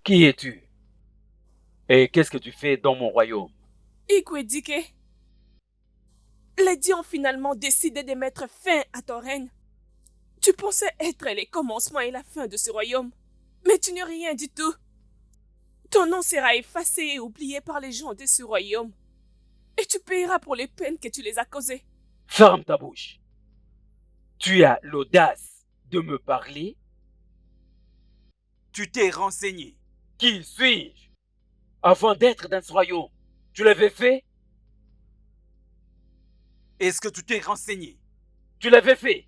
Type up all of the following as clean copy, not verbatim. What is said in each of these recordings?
Qui es-tu? Et qu'est-ce que tu fais dans mon royaume? Ikwedike, les dieux ont finalement décidé de mettre fin à ton règne. Tu pensais être les commencements et la fin de ce royaume, mais tu n'es rien du tout. Ton nom sera effacé et oublié par les gens de ce royaume, et tu payeras pour les peines que tu les as causées. Ferme ta bouche. Tu as l'audace de me parler? Tu t'es renseigné. Qui suis-je? Avant d'être dans ce royaume, tu l'avais fait? Est-ce que tu t'es renseigné? Tu l'avais fait?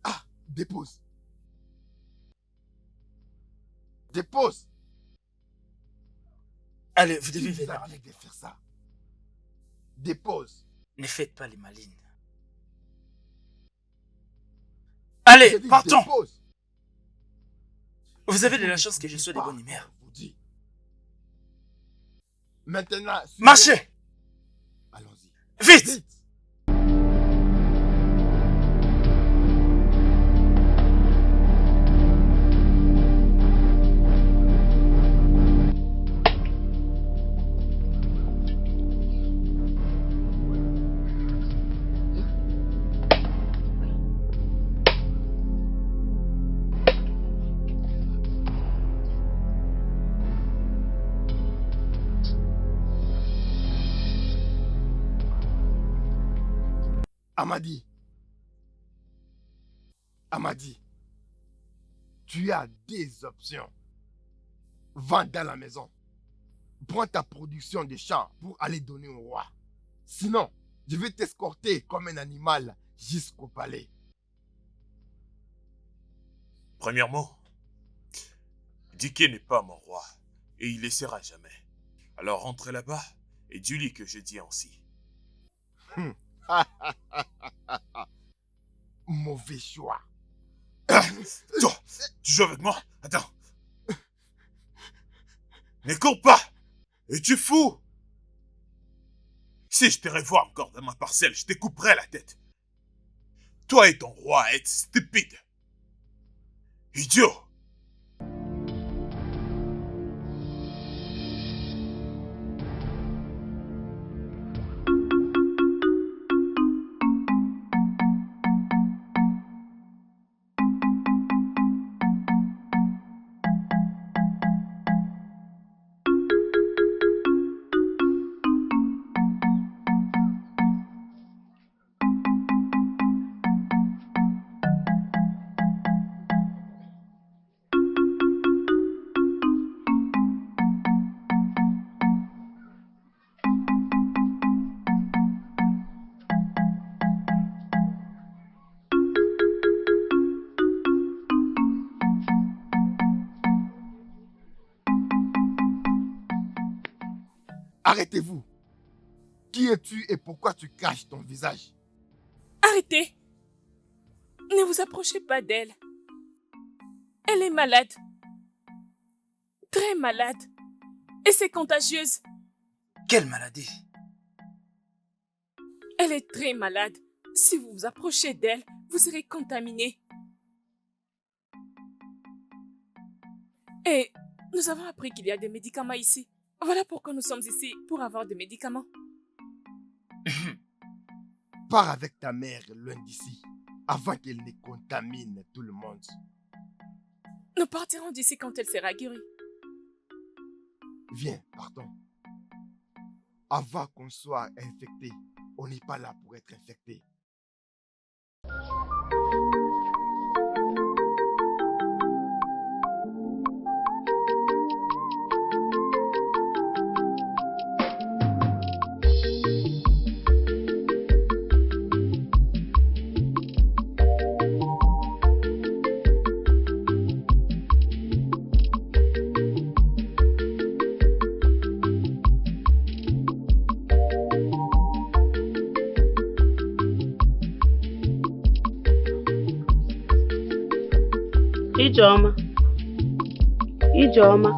Ah, dépose. Dépose. Allez, vous devez Qui vous venir a avec. dit de faire ça? Dépose. Ne faites pas les malines. J'ai Allez, dit partons. dépose. Vous avez de la chance que je sois de bonne humeur. Je vous dis. Maintenant, Marchez. allons-y. Vite. Vite. Amadi. Amadi. Tu as des options. Vends dans la maison. Prends ta production de champ pour aller donner au roi. Sinon, je vais t'escorter comme un animal jusqu'au palais. Premièrement, Diké n'est pas mon roi, et il ne le sera jamais. Alors rentrez là-bas, et dis-lui que je dis ainsi. Mauvais choix. Toi, tu joues avec moi? Attends. Ne cours pas! Es-tu fou? Si je te revois encore dans ma parcelle, je te couperai la tête. Toi et ton roi êtes stupides. Idiot! Arrêtez-vous. Qui es-tu et pourquoi tu caches ton visage? Arrêtez. Ne vous approchez pas d'elle. Elle est malade. Très malade. Et c'est contagieuse. Quelle maladie. Elle est très malade. Si vous vous approchez d'elle, vous serez contaminé. Et nous avons appris qu'il y a des médicaments ici. Voilà pourquoi nous sommes ici, pour avoir des médicaments. Pars avec ta mère loin d'ici, avant qu'elle ne contamine tout le monde. Nous partirons d'ici quand elle sera guérie. Viens, partons. Avant qu'on soit infecté, on n'est pas là pour être infecté. Ijeoma. Ijeoma.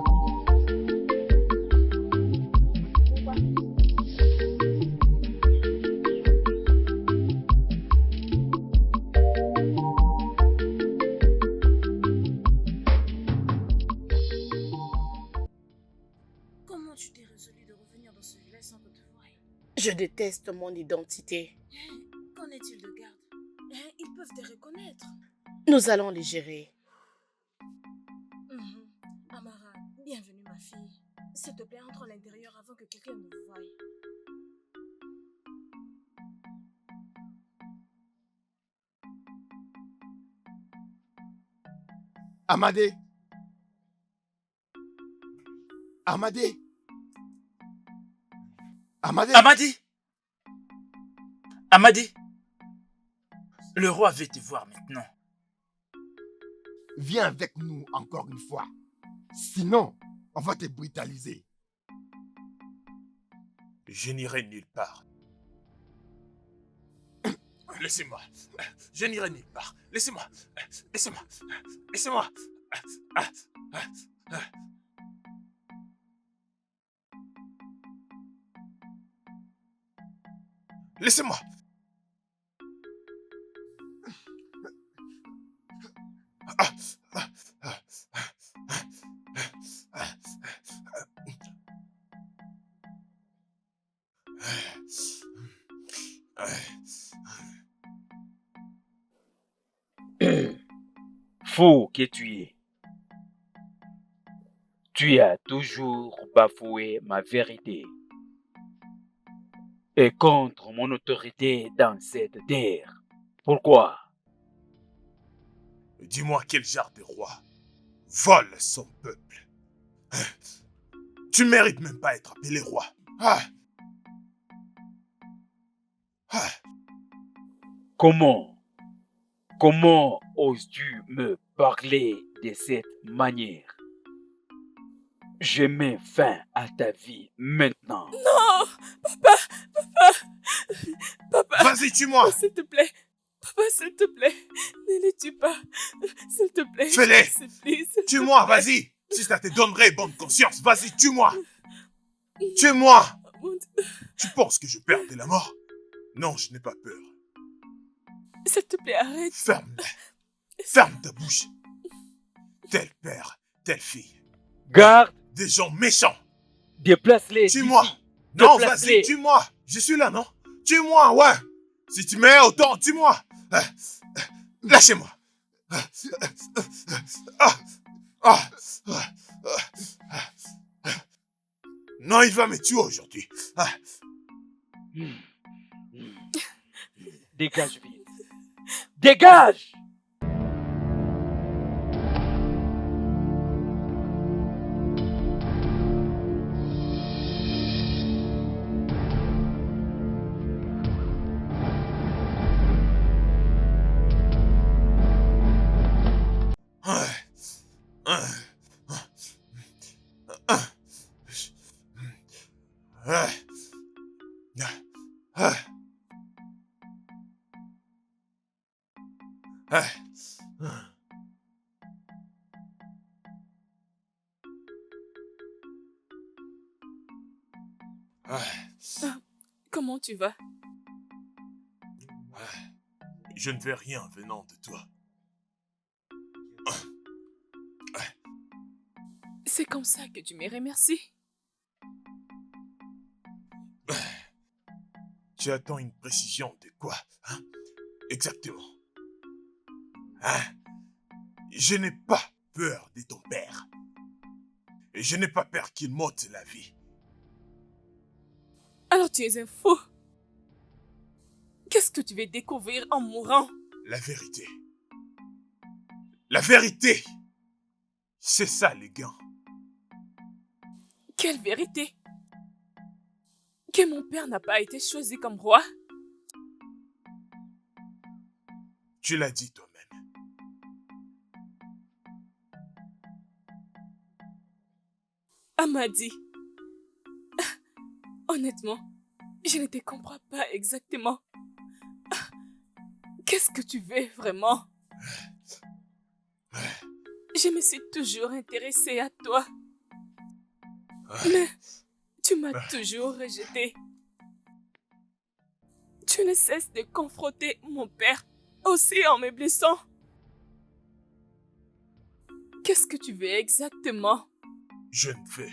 Comment tu t'es résolu de revenir dans ce village sans que te voie? Je déteste mon identité. Qu'en est-il de garde? Ils peuvent te reconnaître. Nous allons les gérer. Amara, bienvenue ma fille. S'il te plaît, entre à l'intérieur avant que quelqu'un ne me voie. Amadé. Amadé. Amadé. Amadi! Amadi! Le roi veut te voir maintenant. Viens avec nous encore une fois. Sinon, on va te brutaliser. Je n'irai nulle part. Laissez-moi. Je n'irai nulle part. Laissez-moi. Laissez-moi. Laissez-moi. Laissez-moi. Fou que tu as toujours bafoué ma vérité et contre mon autorité dans cette terre. Pourquoi? Dis-moi quel genre de roi vole son peuple. Tu ne mérites même pas être appelé roi. Comment oses-tu me parler de cette manière? Je mets fin à ta vie maintenant. Non! Papa! Vas-y, tue-moi. S'il te plaît! Papa, s'il te plaît! Ne les tue pas! S'il te plaît! Fais-les. Je t'en supplie, s'il te Tue-moi, plaît. vas-y. Si ça te donnerait bonne conscience, vas-y, tue-moi. Tue-moi. Mon Dieu. Tu penses que je perds de la mort? Non, je n'ai pas peur. S'il te plaît, arrête! Ferme-la. Ferme ta bouche. Tel père, telle fille. Garde, Des gens méchants. déplace-les. Tue-moi. d'ici. Non, Déplace-les. vas-y, tue-moi. Je suis là, non? Tue-moi, ouais. Si tu mets autant, tue-moi. Lâchez-moi. Non, il va me tuer aujourd'hui. Dégage vite. Dégage! Comment tu vas? Je ne veux rien venant de toi. C'est comme ça que tu me remercies? Tu attends une précision de quoi, hein? Exactement. Hein? Je n'ai pas peur de ton père. Et je n'ai pas peur qu'il m'ôte la vie. Alors tu es un fou. Qu'est-ce que tu veux découvrir en mourant? La vérité. La vérité. C'est ça, les gars. Quelle vérité? Que mon père n'a pas été choisi comme roi? Tu l'as dit toi-même. Amadi. Honnêtement, je ne te comprends pas exactement. Qu'est-ce que tu veux vraiment? Je me suis toujours intéressée à toi. Ah, Mais tu m'as toujours rejetée. Tu ne cesses de confronter mon père, aussi en me blessant. Qu'est-ce que tu veux exactement? je ne veux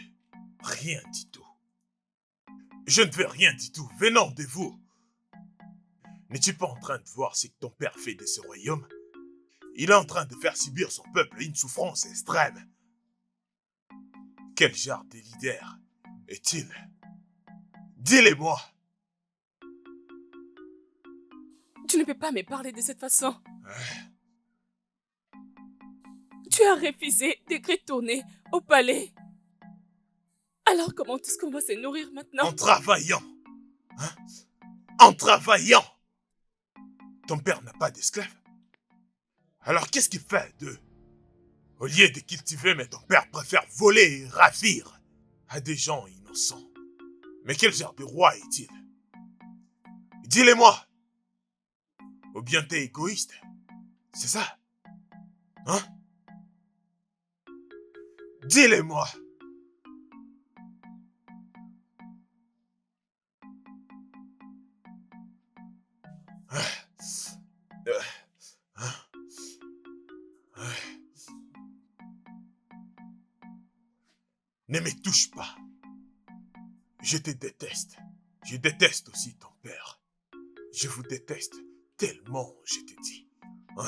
rien du tout. Je ne veux rien du tout venant de vous. N'es-tu pas en train de voir ce que ton père fait de ce royaume? Il est en train de faire subir son peuple une souffrance extrême. Quel genre de leader est-il? Dis-le-moi. Tu ne peux pas me parler de cette façon. Hein? Tu as refusé de retourner au palais. Alors comment est-ce qu'on va se nourrir maintenant? En travaillant. Hein? En travaillant. Ton père n'a pas d'esclaves. Alors qu'est-ce qu'il fait d'eux? Au lieu de cultiver, mais ton père préfère voler et ravir à des gens innocents. Mais quel genre de roi est-il? Dis-le-moi. Ou bien t'es égoïste? C'est ça? Hein? Dis-le-moi. Ne me touche pas. Je te déteste. Je déteste aussi ton père. Je vous déteste tellement, je te dis. Ouais.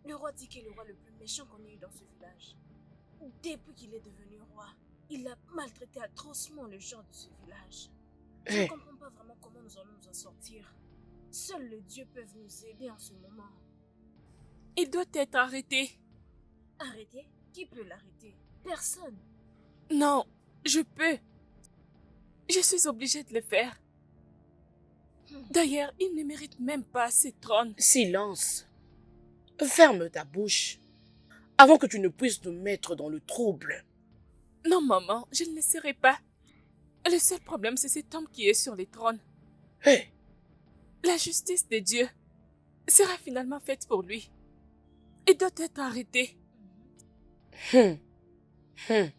Le roi dit qu'il est le roi le plus méchant qu'on ait eu dans ce village. Depuis qu'il est devenu roi, il a maltraité atrocement les gens de ce village. Je ne comprends pas vraiment comment nous allons nous en sortir. Seuls les dieux peuvent nous aider en ce moment. Il doit être arrêté. Arrêter? Qui peut l'arrêter? Personne. Non, je peux. Je suis obligée de le faire. D'ailleurs, il ne mérite même pas ce trône. Silence. Ferme ta bouche. Avant que tu ne puisses nous mettre dans le trouble. Non, maman, je ne le serai pas. Le seul problème, c'est cet homme qui est sur le trône. Hé, La justice de Dieu sera finalement faite pour lui. Il doit être arrêté. hum, hum.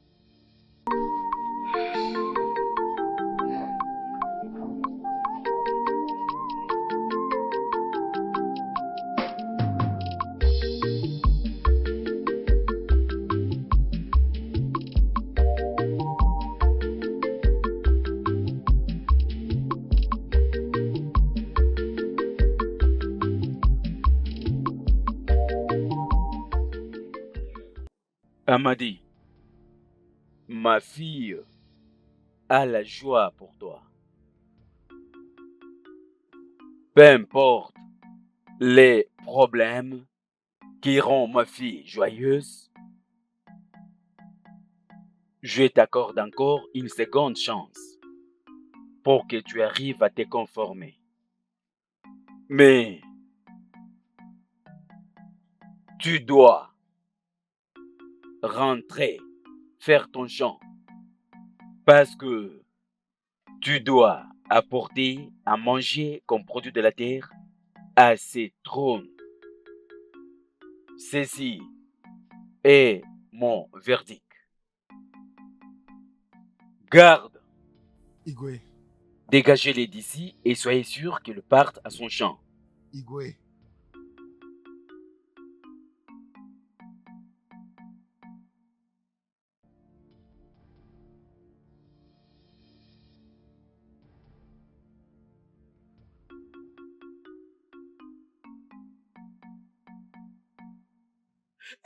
Amadi, ma fille a la joie pour toi. Peu importe les problèmes qui rendent ma fille joyeuse, je t'accorde encore une seconde chance pour que tu arrives à te conformer. Mais tu dois rentrer, faire ton chant, parce que tu dois apporter à manger comme produit de la terre à ces trônes. Ceci est mon verdict. Garde, Igwe, dégagez-les d'ici et soyez sûr qu'ils partent à son champ. Igwe.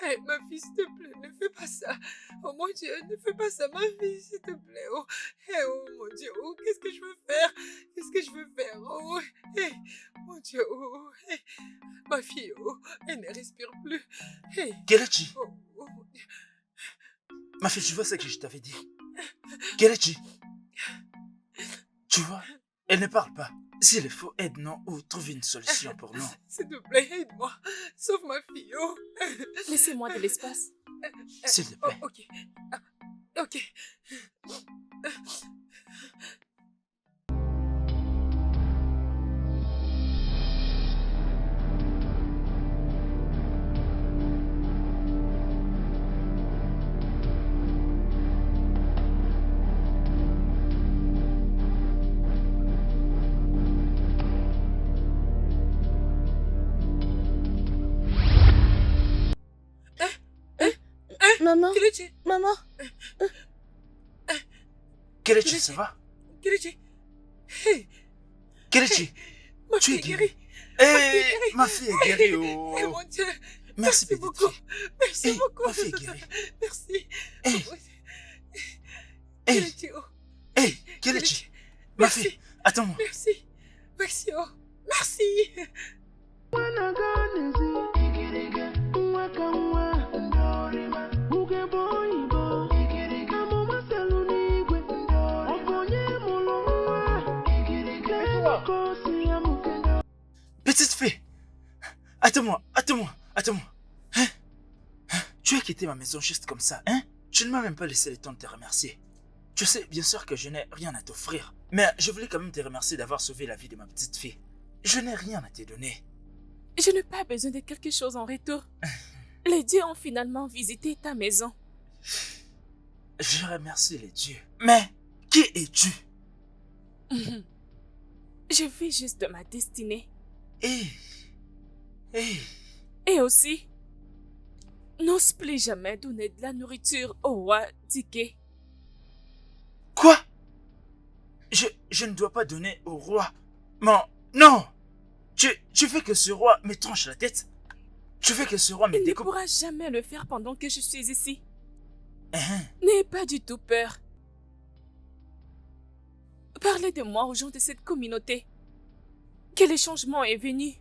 Hey, ma fille, s'il te plaît, ne fais pas ça. Oh mon Dieu, ne fais pas ça, ma fille, s'il te plaît. Oh, hey, oh mon Dieu, oh, qu'est-ce que je veux faire? Qu'est-ce que je veux faire? Oh, hey, mon Dieu, oh, hey, ma fille, oh, elle ne respire plus. Hey, Kelechi, oh, oh, ma fille, tu vois ce que je t'avais dit. Kelechi, tu vois, elle ne parle pas. S'il faut, aide-nous ou trouve une solution pour nous. s'il te plaît, aide-moi. Sauve ma fille, oh. Laissez-moi de l'espace. S'il te Oh, plaît. ok. Ah, ok. Maman, Kelechi, maman, Kelechi, ça va? Kelechi. Hey, Kelechi, ma tu fille es est guérie. guérie. Eh, ma fille est guérie. Eh, Oh. mon Dieu. Merci, petite beaucoup. fille. Merci Eh, beaucoup. ma fille est guérie. Merci. Eh, eh, Kelechi, oh. eh, Kelechi, ma Merci. fille, attends-moi. Merci. Merci, oh. Merci. Petite fille, attends-moi. Hein? Tu as quitté ma maison juste comme ça, hein? Tu ne m'as même pas laissé le temps de te remercier. Tu sais, bien sûr que je n'ai rien à t'offrir, mais je voulais quand même te remercier d'avoir sauvé la vie de ma petite fille. Je n'ai rien à te donner. Je n'ai pas besoin de quelque chose en retour. Les dieux ont finalement visité ta maison. Je remercie les dieux. Mais qui es-tu? Je vis juste de ma destinée. Eh, Et aussi, n'ose plus jamais donner de la nourriture au roi Dike. quoi? Je ne dois pas donner au roi. Non! Tu fais que ce roi me tranche la tête? Tu fais que ce roi me Il ne découpe? pourra jamais le faire pendant que je suis ici. Hein? N'aie pas du tout peur. Parlez de moi aux gens de cette communauté. Que le changement est venu.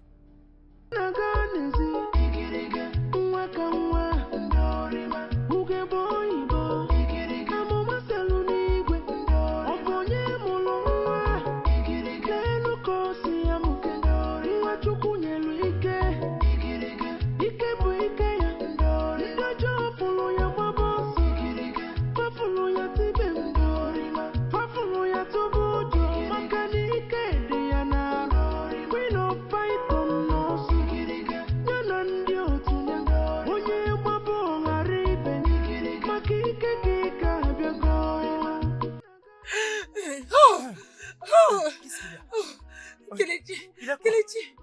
Qu'est-ce qu'il y a? Kelechi, Il a quoi? Kelechi.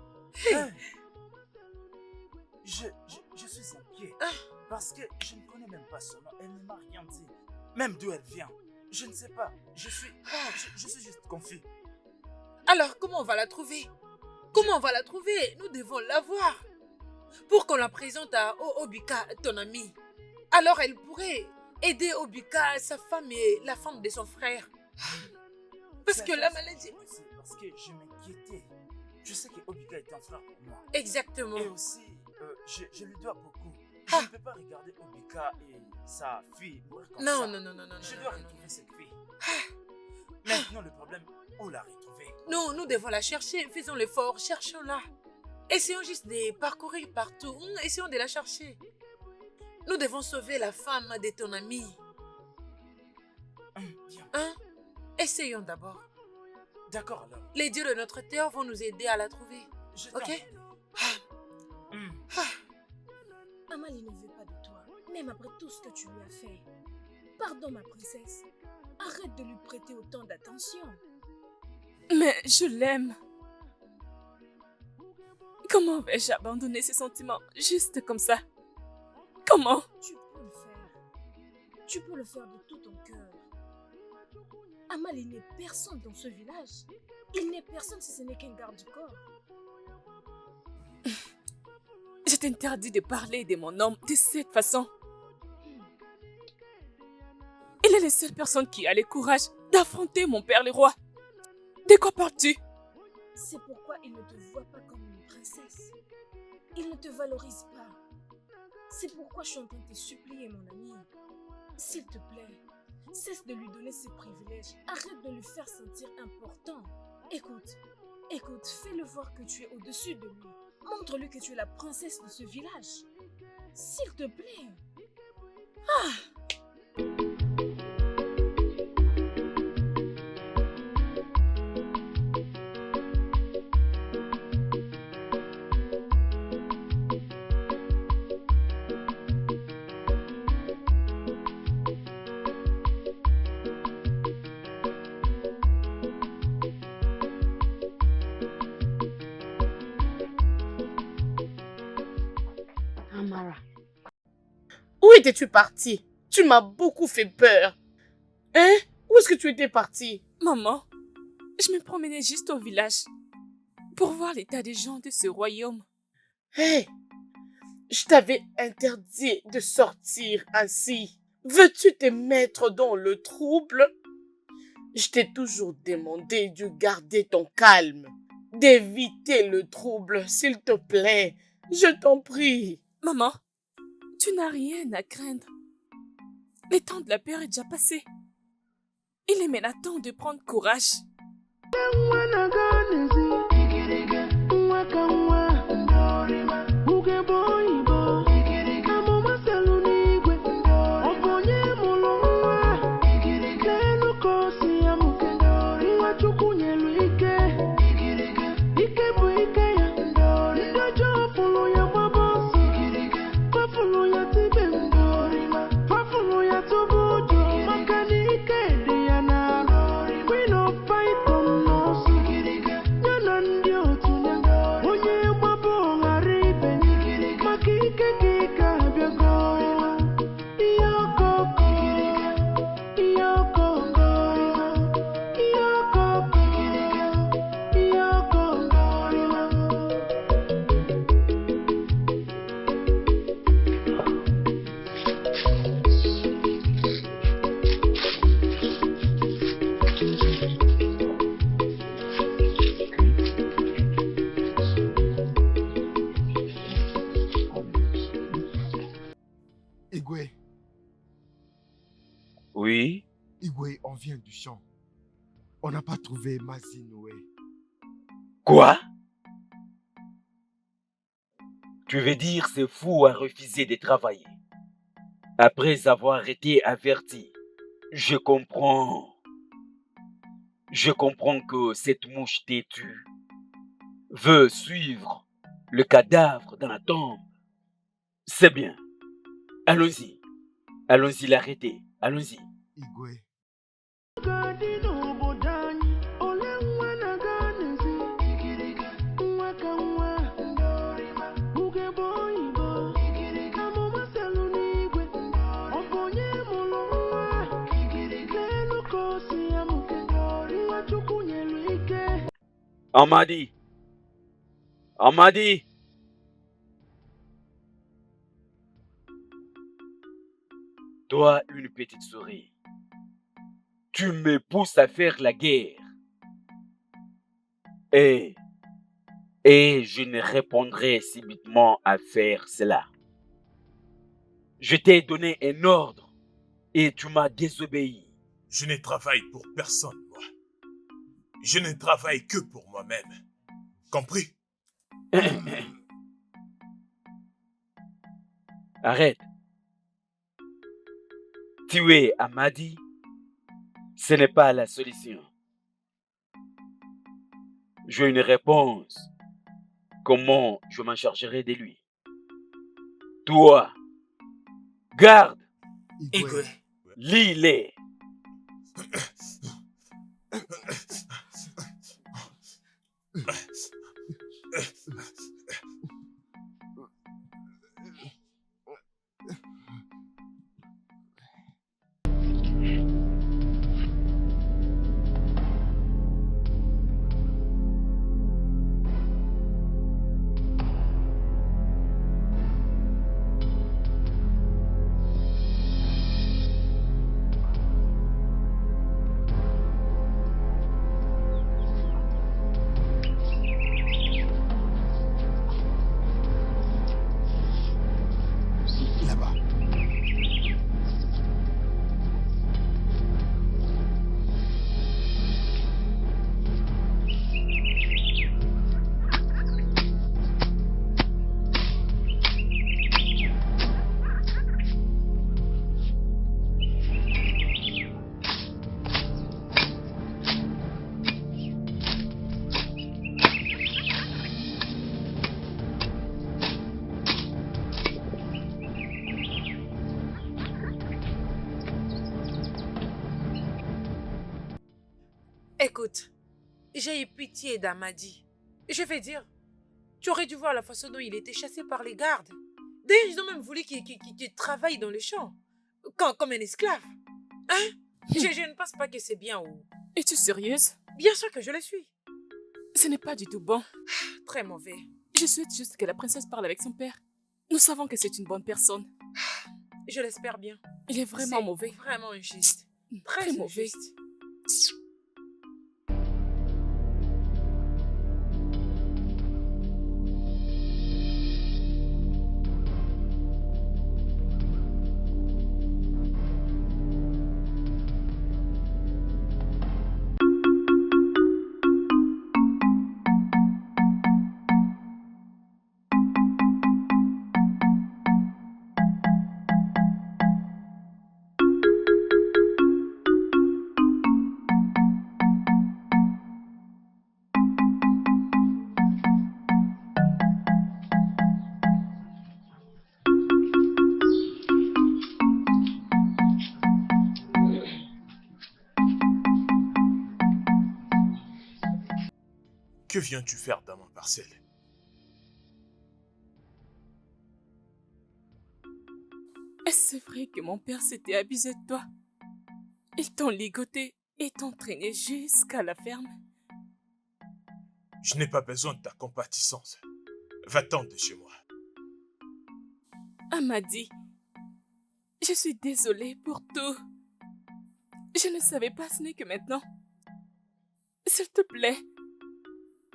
Hein? Je suis inquiet. Parce que je ne connais même pas son nom. Elle ne m'a rien dit. Même d'où elle vient. Je ne sais pas. Je suis juste confus. Alors, comment on va la trouver? Comment on va la trouver? Nous devons la voir. Pour qu'on la présente à Obika, ton ami. Alors, elle pourrait aider Obika, sa femme et la femme de son frère. Parce que la maladie... C'est parce que je m'inquiétais. Je sais que Obika est un frère pour moi. Exactement. Et aussi, je lui dois beaucoup. Ah. Je ne peux pas regarder Obika et sa fille mourir comme Non, ça. non, non, non, non. Je non, dois non, non. retrouver cette fille. Maintenant, le problème, où la retrouver? Nous devons la chercher. Faisons l'effort. Cherchons-la. Essayons juste de parcourir partout. Essayons de la chercher. Nous devons sauver la femme de ton ami. Bien. Hein? Essayons d'abord. D'accord alors. Les dieux de notre terre vont nous aider à la trouver. Je Ok. t'en prie. Amali ne veut pas de toi, même après tout ce que tu lui as fait. Pardon, ma princesse. Arrête de lui prêter autant d'attention. Mais je l'aime. Comment vais-je abandonner ces sentiments juste comme ça? Comment? Tu peux le faire. Tu peux le faire de tout ton cœur. Amali n'est personne dans ce village. Il n'est personne si ce n'est qu'un garde du corps. Je t'interdis de parler de mon homme de cette façon. Il est la seule personne qui a le courage d'affronter mon père le roi. De quoi parles-tu? C'est pourquoi il ne te voit pas comme une princesse. Il ne te valorise pas. C'est pourquoi je suis en train de te supplier, mon ami. S'il te plaît, cesse de lui donner ses privilèges. Arrête de lui faire sentir important. Écoute, fais-le voir que tu es au-dessus de lui. Montre-lui que tu es la princesse de ce village. S'il te plaît. Amara, où étais-tu partie? Tu m'as beaucoup fait peur. Hein? Où est-ce que tu étais partie? Maman, je me promenais juste au village pour voir l'état des gens de ce royaume. Hé, je t'avais interdit de sortir ainsi. Veux-tu te mettre dans le trouble? Je t'ai toujours demandé de garder ton calme, d'éviter le trouble, s'il te plaît. Je t'en prie. Maman, tu n'as rien à craindre. Le temps de la peur est déjà passé. Il est maintenant temps de prendre courage. Igwe, Oui, Igwe, on vient du champ. On n'a pas trouvé Mazinoé. quoi? Tu veux dire ce fou a refusé de travailler après avoir été averti. Je comprends. Je comprends que cette mouche têtue veut suivre le cadavre dans la tombe. C'est bien. Allons-y. Allons-y l'arrêter. Allons-y. Igwe, Amadi. Amadi. Toi, une petite souris, tu me pousses à faire la guerre. Et je ne répondrai subitement à faire cela. Je t'ai donné un ordre et tu m'as désobéi. Je ne travaille pour personne, moi. Je ne travaille que pour moi-même. Compris? Arrête. Tuer Amadi, ce n'est pas la solution. J'ai une réponse. Comment je m'en chargerai de lui? Toi, garde, Igwe, lis-les. Écoute, j'ai eu pitié d'Amadi. Je vais dire, tu aurais dû voir la façon dont il était chassé par les gardes. D'ailleurs, ils ont même voulu qu'il travaille dans les champs, comme un esclave. Hein? Je ne pense pas que c'est bien ou... Es-tu sérieuse? Bien sûr que je le suis. Ce n'est pas du tout bon. Très mauvais. Je souhaite juste que la princesse parle avec son père. Nous savons que c'est une bonne personne. Je l'espère bien. Il est vraiment C'est mauvais. Vraiment injuste. Très Très mauvais. injuste. Que viens-tu faire dans ma parcelle? Est-ce vrai que mon père s'était abusé de toi? Ils t'ont ligoté et t'ont traîné jusqu'à la ferme? Je n'ai pas besoin de ta compatissance. Va-t'en de chez moi. Amadi, je suis désolée pour tout. Je ne savais pas, ce n'est que maintenant. S'il te plaît,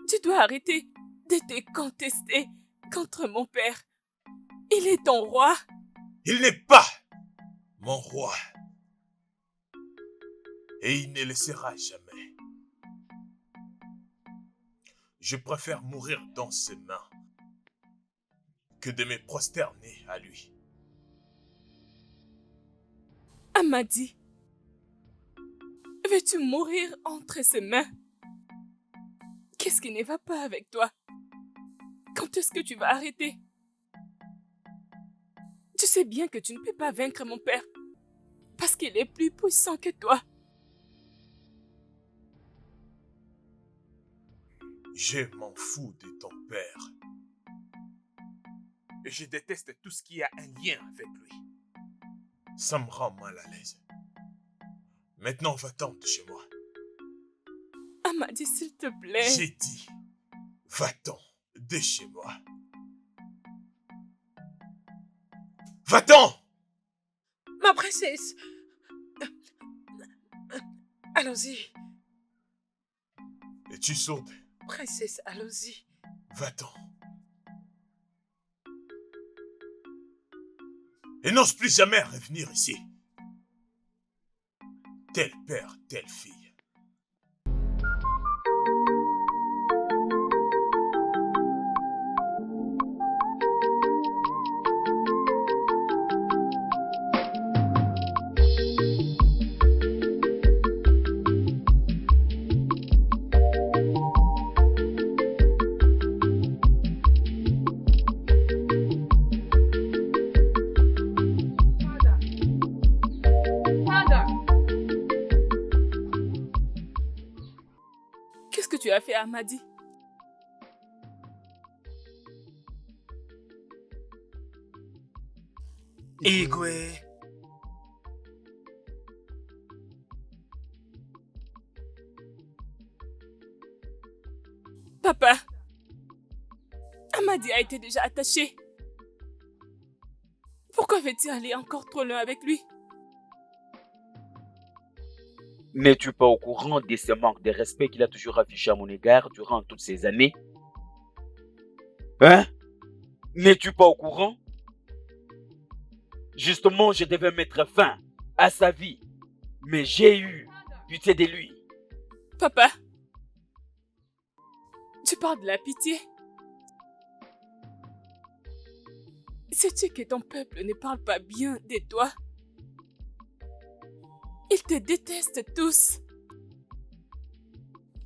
tu dois arrêter de te contester contre mon père. Il est ton roi. Il n'est pas mon roi. Et il ne le sera jamais. Je préfère mourir dans ses mains que de me prosterner à lui. Amadi, veux-tu mourir entre ses mains? Qu'est-ce qui ne va pas avec toi? Quand est-ce que tu vas arrêter? Tu sais bien que tu ne peux pas vaincre mon père parce qu'il est plus puissant que toi. Je m'en fous de ton père. Et je déteste tout ce qui a un lien avec lui. Ça me rend mal à l'aise. Maintenant, va-t'en de chez moi. Amadi, s'il te plaît. J'ai dit, va-t'en de chez moi. Va-t'en! Ma princesse. Allons-y. Es-tu sourde? Princesse, allons-y. Va-t'en. Et n'ose plus jamais revenir ici. Tel père, telle fille. Qu'est-ce que tu as fait à Amadi? Igwe. Papa, Amadi a été déjà attaché. Pourquoi veux-tu aller encore trop loin avec lui? N'es-tu pas au courant de ce manque de respect qu'il a toujours affiché à mon égard durant toutes ces années? Hein? N'es-tu pas au courant? Justement, je devais mettre fin à sa vie, mais j'ai eu pitié de lui. Papa, tu parles de la pitié? Sais-tu que ton peuple ne parle pas bien de toi? Ils te détestent tous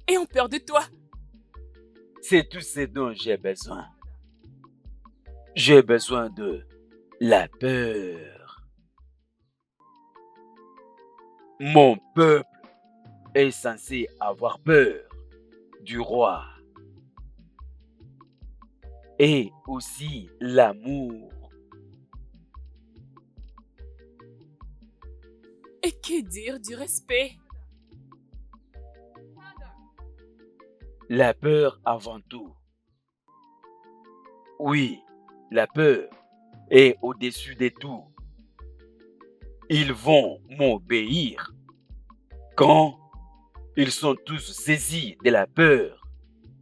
et ont peur de toi. C'est tout ce dont j'ai besoin. J'ai besoin de la peur. Mon peuple est censé avoir peur du roi. Et aussi l'amour. Et que dire du respect? La peur avant tout. Oui, la peur est au-dessus de tout. Ils vont m'obéir quand ils sont tous saisis de la peur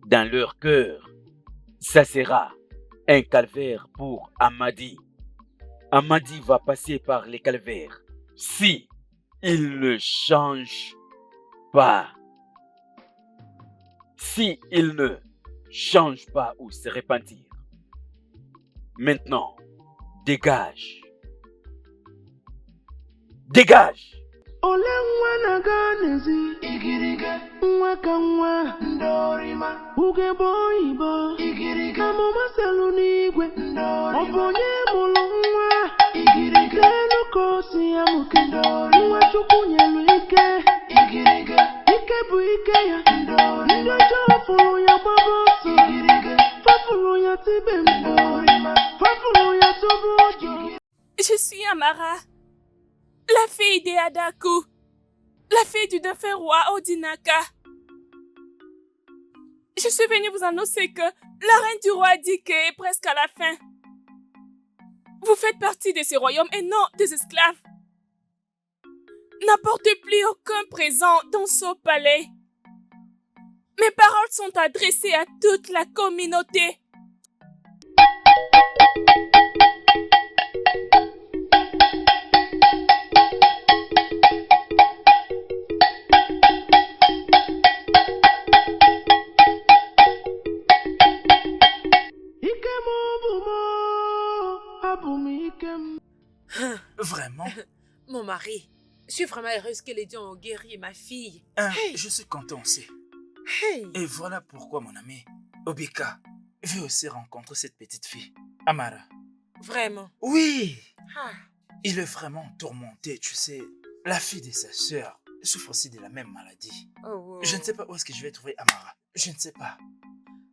dans leur cœur. Ça sera un calvaire pour Amadi. Amadi va passer par les calvaires si il ne change pas. Si il ne change pas ou se repentir. Maintenant, dégage. Dégage! Ole nwa na-aga n'ezi igirige nwa ka nwa ndorima ugegbe oyibo igirige amụma selu n'igwe ndorima ọ bụ onye mụrụ nwa igirige n'elu ka o si ya mụke ndorima nwa Chukwu nyelu ike igirige ike bụ ike ya ndorima ndị ọjọọ fụrụ ya gbaba ọsọ igirige fafụrụ ya tibe ndorima fafụrụ ya tụbụ ọjọ. Je suis Amara, la fille de Adaku, la fille du défunt roi Odinaka. Je suis venue vous annoncer que la reine du roi dit qu'elle est presque à la fin. Vous faites partie de ce royaume et non des esclaves. N'apportez plus aucun présent dans ce palais. Mes paroles sont adressées à toute la communauté. Vraiment? Mon mari, je suis vraiment heureuse que les dieux ont guéri ma fille. Je suis content aussi. Hey. Et voilà pourquoi mon ami Obika veut aussi rencontrer cette petite fille, Amara. Vraiment? Oui! Ah. Il est vraiment tourmenté, tu sais. La fille de sa sœur souffre aussi de la même maladie. Oh. Je ne sais pas où est-ce que je vais trouver Amara. Je ne sais pas.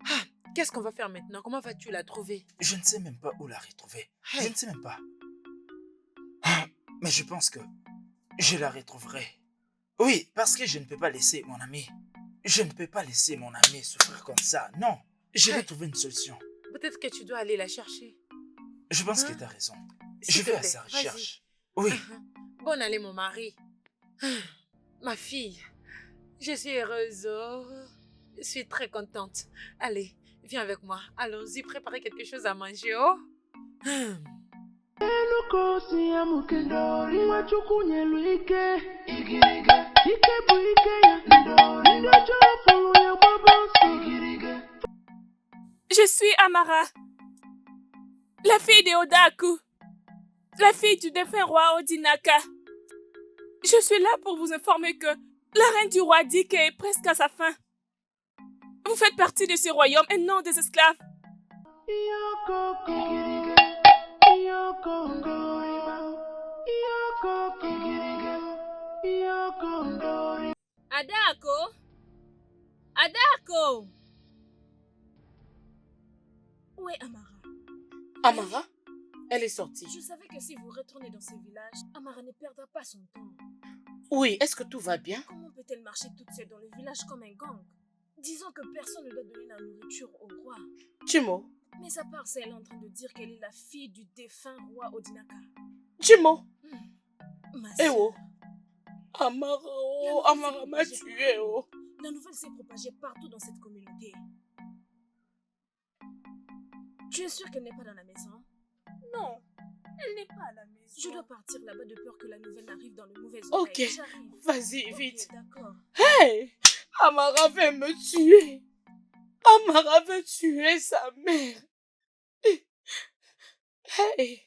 Ah, qu'est-ce qu'on va faire maintenant? Comment vas-tu la trouver? Je ne sais même pas où la retrouver. Hey. Je ne sais même pas. Ah, mais je pense que je la retrouverai. Oui, parce que je ne peux pas laisser mon ami. Je ne peux pas laisser mon ami souffrir comme ça. Non, je vais trouver une solution. Peut-être que tu dois aller la chercher. Je pense que tu as raison. S'il Je te vais à plaît, sa recherche. vas-y. Oui. Bonne année, mon mari. Ma fille, je suis heureuse. Oh. Je suis très contente. Allez, viens avec moi. Allons-y, préparer quelque chose à manger. Oh. Je suis Amara, la fille de Odaku, la fille du défunt roi Odinaka. Je suis là pour vous informer que la reine du roi dit qu'elle est presque à sa fin. Vous faites partie de ce royaume et non des esclaves. Adako? Adako? Où est Amara? Amara, elle est sortie. Je savais que si vous retournez dans ce village, Amara ne perdra pas son temps. Oui, est-ce que tout va bien? Comment peut-elle marcher toute seule dans le village comme un gang? Disons que personne ne doit donner la nourriture au roi. Jimo. Mais à part ça, elle est en train de dire qu'elle est la fille du défunt roi Odinaka. Jimo. Ma Eh sœur, oh. Amara, oh, Amara m'a tué, oh. la nouvelle s'est propagée partout dans cette communauté. Tu es sûr qu'elle n'est pas dans la maison? Non, elle n'est pas à la maison. Je dois partir là-bas de peur que la nouvelle n'arrive dans le mauvais Ok, oreille. J'arrive. vas-y, Ok, vite. d'accord. Hey! Amara veut me tuer. Amara veut tuer sa mère. Hey!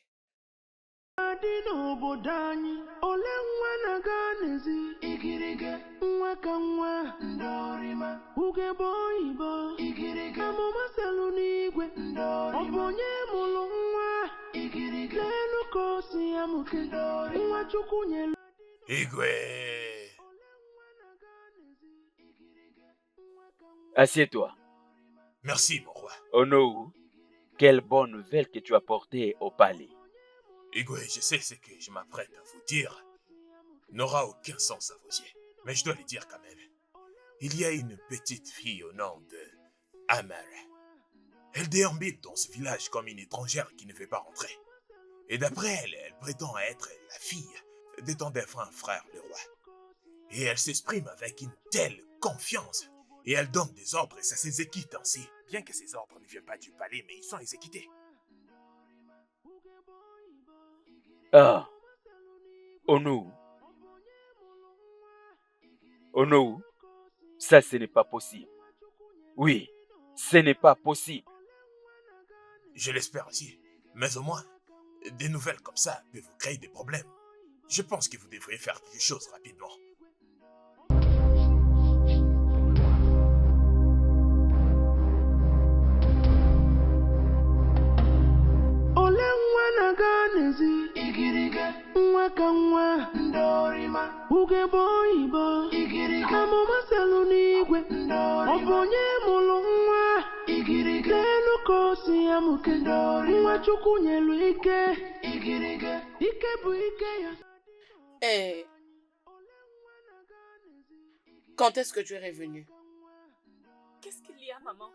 Igwe. Assieds-toi. Merci, mon roi. Onou, quelle bonne nouvelle que tu as portée au palais. Igwe, je sais ce que je m'apprête à vous dire n'aura aucun sens à vos yeux. Mais je dois le dire quand même. Il y a une petite fille au nom de Amara. Elle déambule dans ce village comme une étrangère qui ne veut pas rentrer. Et d'après elle, elle prétend être la fille de ton défunt frère le roi. Et elle s'exprime avec une telle confiance. Et elle donne des ordres et ça s'exécute ainsi. Bien que ces ordres ne viennent pas du palais, mais ils sont exécutés. Ah, Onou. Onou, ça ce n'est pas possible. Oui, ce n'est pas possible. Je l'espère aussi. Mais au moins, des nouvelles comme ça peuvent vous créer des problèmes. Je pense que vous devriez faire quelque chose rapidement. Ole nwa na-aga n'ezi igirige nwa ka nwa ndorima ugegbe oyibo igirige amụma selu n'igwe ọ bụ onye mụrụ nwa igirige n'elu ka o si ya mụke nwa Chukwu nyelu ike igirige ike bụ ike ya. Quand est-ce que tu es revenu? Qu'est-ce qu'il y a, maman?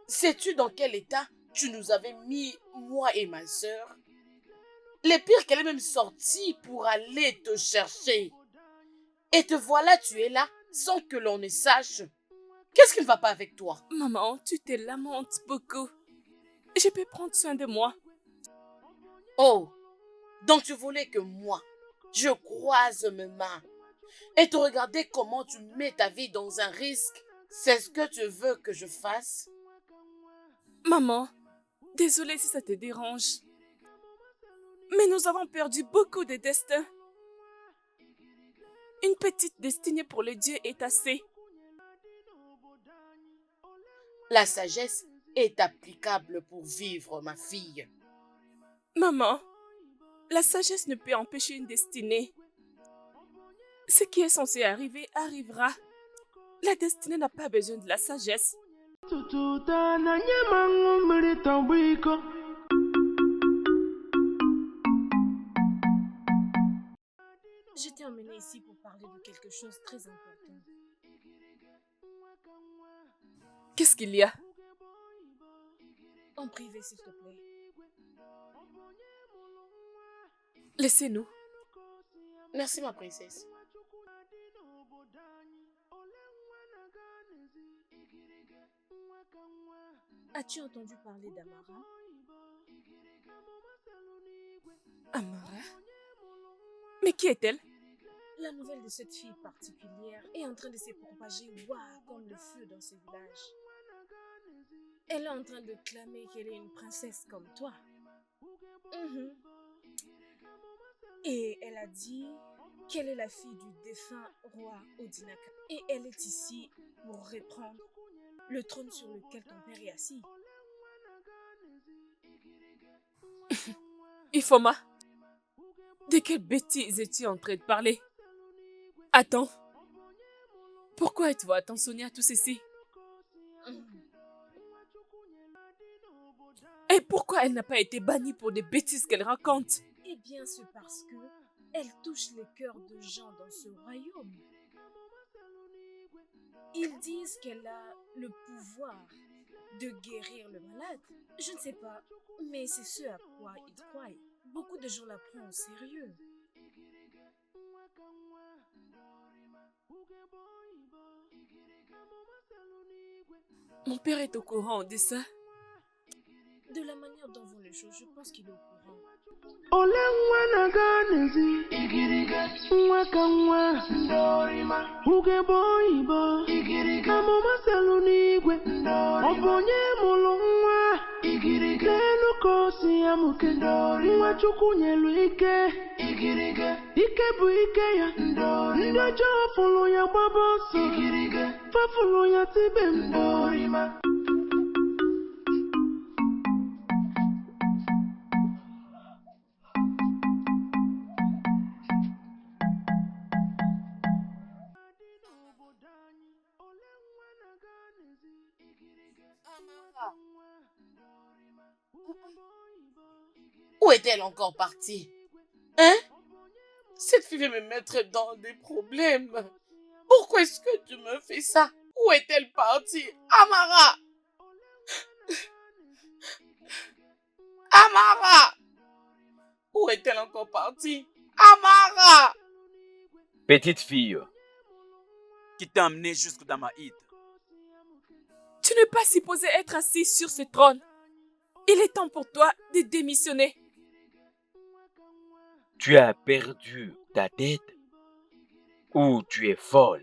Sais-tu dans quel état tu nous avais mis, moi et ma sœur? Les pires qu'elle est même sortie pour aller te chercher. Et te voilà, tu es là, sans que l'on ne sache. Qu'est-ce qui ne va pas avec toi? Maman, tu te lamentes beaucoup. Je peux prendre soin de moi. Oh, donc tu voulais que moi, je croise mes mains et te regarder comment tu mets ta vie dans un risque? C'est ce que tu veux que je fasse? Maman, désolée si ça te dérange. Mais nous avons perdu beaucoup de destins. Une petite destinée pour le Dieu est assez. La sagesse est applicable pour vivre, ma fille. Maman, la sagesse ne peut empêcher une destinée. Ce qui est censé arriver arrivera. La destinée n'a pas besoin de la sagesse. Tututa na nye mangu mmiri tọgbọ iko. Je t'ai emmené ici pour parler de quelque chose de très important. Qu'est-ce qu'il y a? En privé, s'il te plaît. Laissez-nous. Merci, ma princesse. As-tu entendu parler d'Amara? Amara? Mais qui est-elle? La nouvelle de cette fille particulière est en train de se propager comme le feu dans ce village. Elle est en train de clamer qu'elle est une princesse comme toi. Et elle a dit qu'elle est la fille du défunt roi Odinaka. Et elle est ici pour reprendre le trône sur lequel ton père est assis. Ifoma, de quelle bêtise es-tu en train de parler? Attends, pourquoi êtes-vous attentionné à tout ceci? Et pourquoi elle n'a pas été bannie pour des bêtises qu'elle raconte? Eh bien, c'est parce que elle touche les cœurs de gens dans ce royaume. Ils disent qu'elle a le pouvoir de guérir le malade. Je ne sais pas, mais c'est ce à quoi ils croient. Beaucoup de gens la prennent au sérieux. Mon père est au courant de ça. De la manière dont vont les choses, je pense qu'il est au courant. Ole nwa na-aga n'ezi igirige nwa ka nwa ndorima ugegbe oyibo igirige amụma selu n'igwe ọ bụ onye mụrụ nwa igirige n'elu ka o si ya mụke nwa Chukwu nyelu ike igirige ike bụ ike ya ndị ọjọọ fụrụ ya gbaba ọsọ igirige fafụrụ ya tibe mgbe. Amara, où est-elle encore partie? Hein? Cette fille veut me mettre dans des problèmes. Pourquoi est-ce que tu me fais ça? Où est-elle partie? Amara! Amara! Où est-elle encore partie? Amara! Petite fille, Qui t'a amené jusque dans ma hide. Tu n'es pas supposé être assis sur ce trône. Il est temps pour toi de démissionner. tu as perdu ta tête ou tu es folle?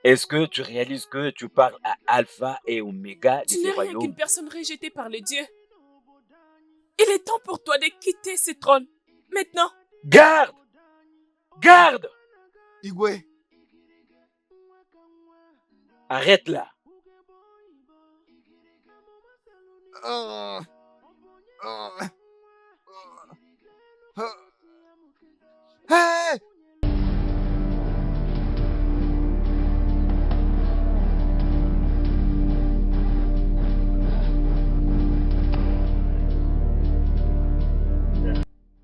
Est-ce que tu réalises que tu parles à Alpha et Oméga de Tu ce n'es rien royaume? qu'une personne rejetée par les dieux. Il est temps pour toi de quitter ce trône. Maintenant, Garde! Garde! Igwe, Arrête là. ah, ah, ah, hey!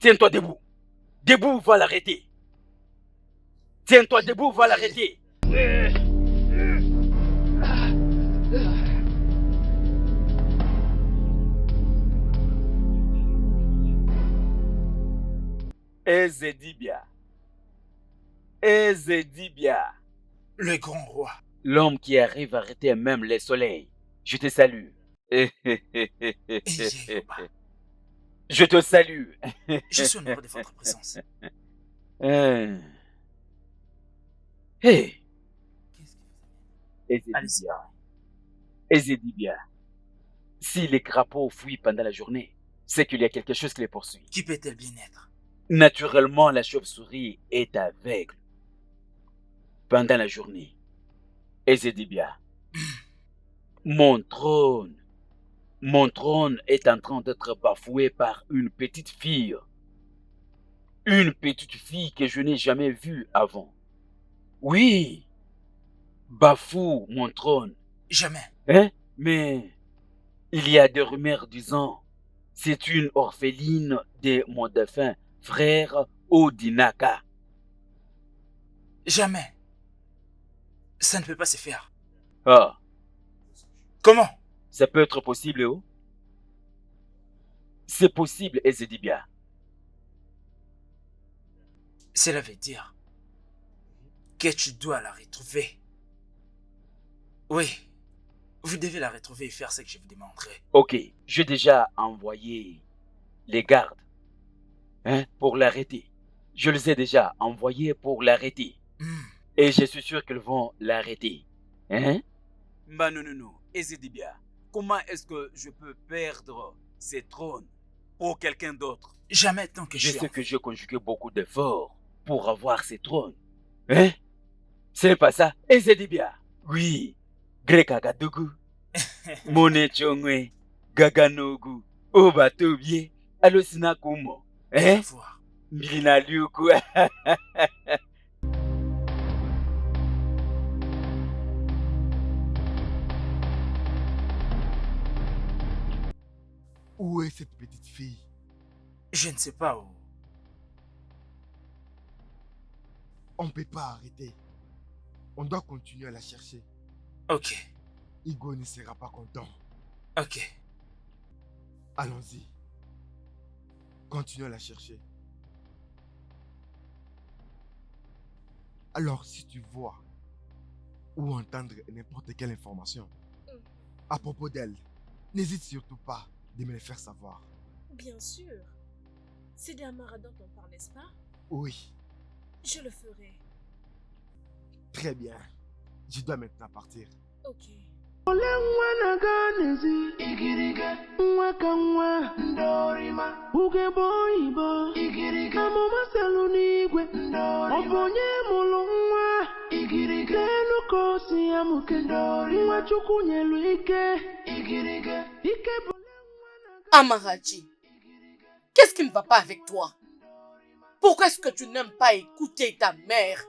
Tiens-toi debout. Debout, va l'arrêter. Tiens-toi debout, va l'arrêter. Ezedibia. Ezedibia. Le grand roi. L'homme qui arrive à arrêter même les soleils. Je te salue. Eyeyoba. Je te salue. Je suis honoré de votre présence. Hey. Hey. Allez-y. Ezedibia. Ezedibia. Si les crapauds fuient pendant la journée, c'est qu'il y a quelque chose qui les poursuit. Qui peut-elle bien être? Naturellement, la chauve-souris est aveugle pendant la journée. Ezedibia. Mon trône est en train d'être bafoué par une petite fille. Une petite fille que je n'ai jamais vue avant. Oui, bafoue mon trône. Jamais. Hein? Mais il y a des rumeurs disant c'est une orpheline de mon défunt frère Odinaka. Jamais. Ça ne peut pas se faire. Ah, Comment? ça peut être possible, oh? C'est possible, Ezedibia. Cela veut dire que tu dois la retrouver. Oui, vous devez la retrouver et faire ce que je vous demanderai. Ok, j'ai déjà envoyé les gardes pour l'arrêter. Je les ai déjà envoyés pour l'arrêter. Et je suis sûr qu'ils vont l'arrêter. Hein? Bah non. Ezedibia, comment est-ce que je peux perdre ces trônes pour quelqu'un d'autre? Jamais tant que Je je suis sais en que j'ai conjugué beaucoup d'efforts pour avoir ces trônes. Hein? C'est pas ça, Ezedibia? Oui. Greka Gadugu. Mone Chongwe. Gaganogu. Obatobie. Alosina Kumo. Hein? voir. Milina Liuku. Où est cette petite fille? Je ne sais pas où. On ne peut pas arrêter. On doit continuer à la chercher. Ok, Igo ne sera pas content. ok. Allons-y. Continuons à la chercher. Alors, si tu vois ou entendre n'importe quelle information à propos d'elle, n'hésite surtout pas de me le faire savoir. Bien sûr. C'est des Amara dont on parle, n'est-ce pas? Oui, Je le ferai. très bien. Je dois maintenant partir. Ok. Ole nwa na-aga n'ezi igirige nwa ka nwa ndorima ugegbe oyibo igirige amụma selu n'igwe ọ bụ onye mụrụ nwa igirige n'elu ka o si amụke nwa chukwu nyelu ike igirige ike bụ Amarachi, qu'est-ce qui ne va pas avec toi? Pourquoi est-ce que tu n'aimes pas écouter ta mère?